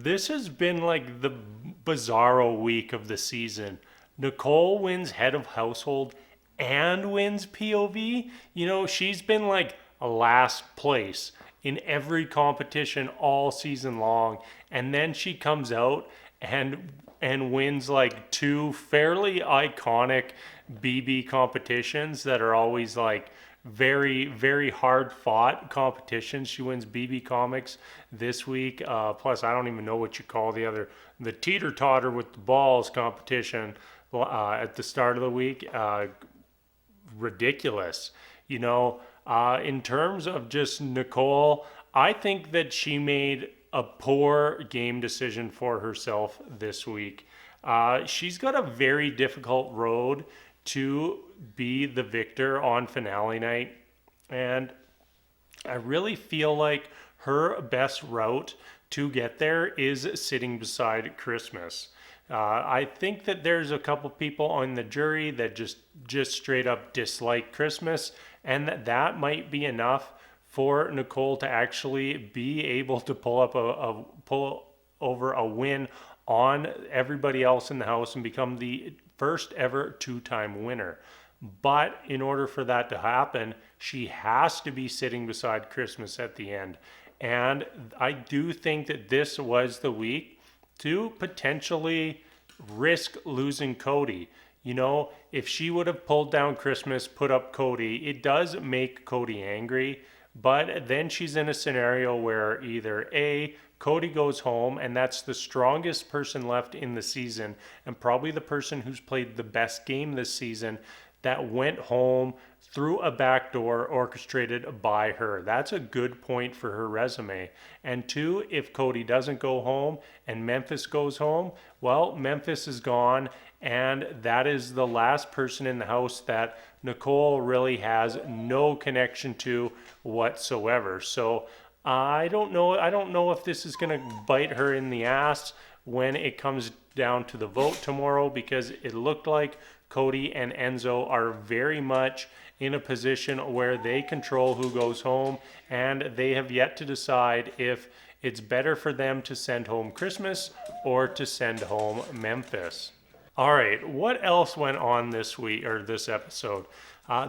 This has been like the bizarro week of the season. Nicole wins head of household and wins POV. She's been like a last place in every competition all season long, and then she comes out and wins like two fairly iconic BB competitions that are always like very, very hard fought competitions. She wins BB Comics this week. Plus, I don't even know what you call the teeter totter with the balls competition at the start of the week. Ridiculous. In terms of just Nicole, I think that she made a poor game decision for herself this week. She's got a very difficult road to be the victor on finale night. And I really feel like her best route to get there is sitting beside Christmas. I think that there's a couple people on the jury that just straight up dislike Christmas, and that might be enough for Nicole to actually be able to pull over a win on everybody else in the house and become the first ever two-time winner. But in order for that to happen, she has to be sitting beside Christmas at the end. And I do think that this was the week to potentially risk losing Cody. If she would have pulled down Christmas, put up Cody, it does make Cody angry. But then she's in a scenario where either A, Cody goes home, and that's the strongest person left in the season, and probably the person who's played the best game this season, that went home through a backdoor orchestrated by her. That's a good point for her resume. And two, if Cody doesn't go home and Memphis goes home, well, Memphis is gone, and that is the last person in the house that Nicole really has no connection to whatsoever. So I don't know. I don't know if this is going to bite her in the ass when it comes down to the vote tomorrow, because it looked like Cody and Enzo are very much in a position where they control who goes home, and they have yet to decide if it's better for them to send home Christmas or to send home Memphis. All right, what else went on this week or this episode?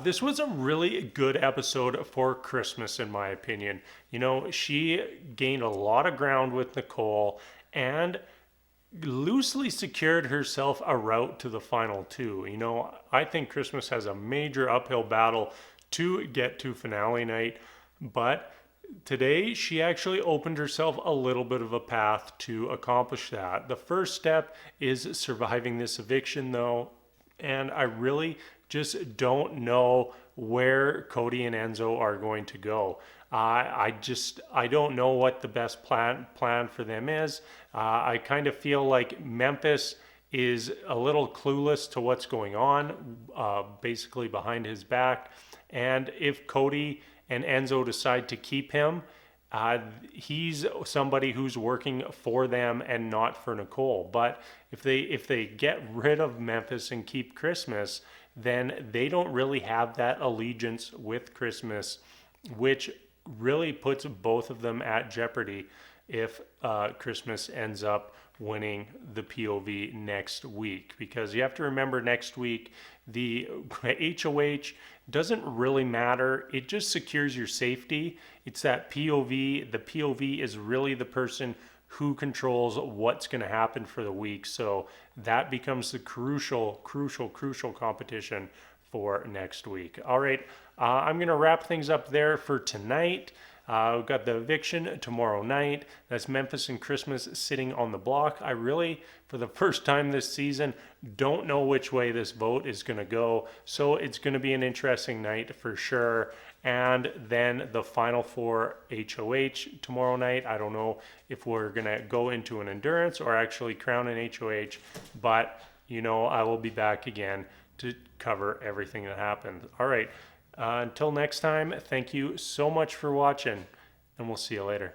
This was a really good episode for Christmas, in my opinion. She gained a lot of ground with Nicole and loosely secured herself a route to the final two. I think Christmas has a major uphill battle to get to finale night, but today she actually opened herself a little bit of a path to accomplish that. The first step is surviving this eviction, though, and I really just don't know where Cody and Enzo are going to go. I don't know what the best plan for them is. I kind of feel like Memphis is a little clueless to what's going on, basically behind his back. And if Cody and Enzo decide to keep him, he's somebody who's working for them and not for Nicole. But if they get rid of Memphis and keep Christmas, then they don't really have that allegiance with Christmas, which really puts both of them at jeopardy if Christmas ends up winning the POV next week. Because you have to remember, next week the HOH doesn't really matter. It just secures your safety. It's that POV. The POV is really the person who controls what's going to happen for the week. So that becomes the crucial competition for next week. All right, I'm going to wrap things up there for tonight. We've got the eviction tomorrow night. That's Memphis and Christmas sitting on the block. I really, for the first time this season, don't know which way this vote is going to go. So it's going to be an interesting night for sure. And then the final four HOH tomorrow night. I don't know if we're going to go into an endurance or actually crown an HOH, but I will be back again to cover everything that happened. All right. Until next time, thank you so much for watching, and we'll see you later.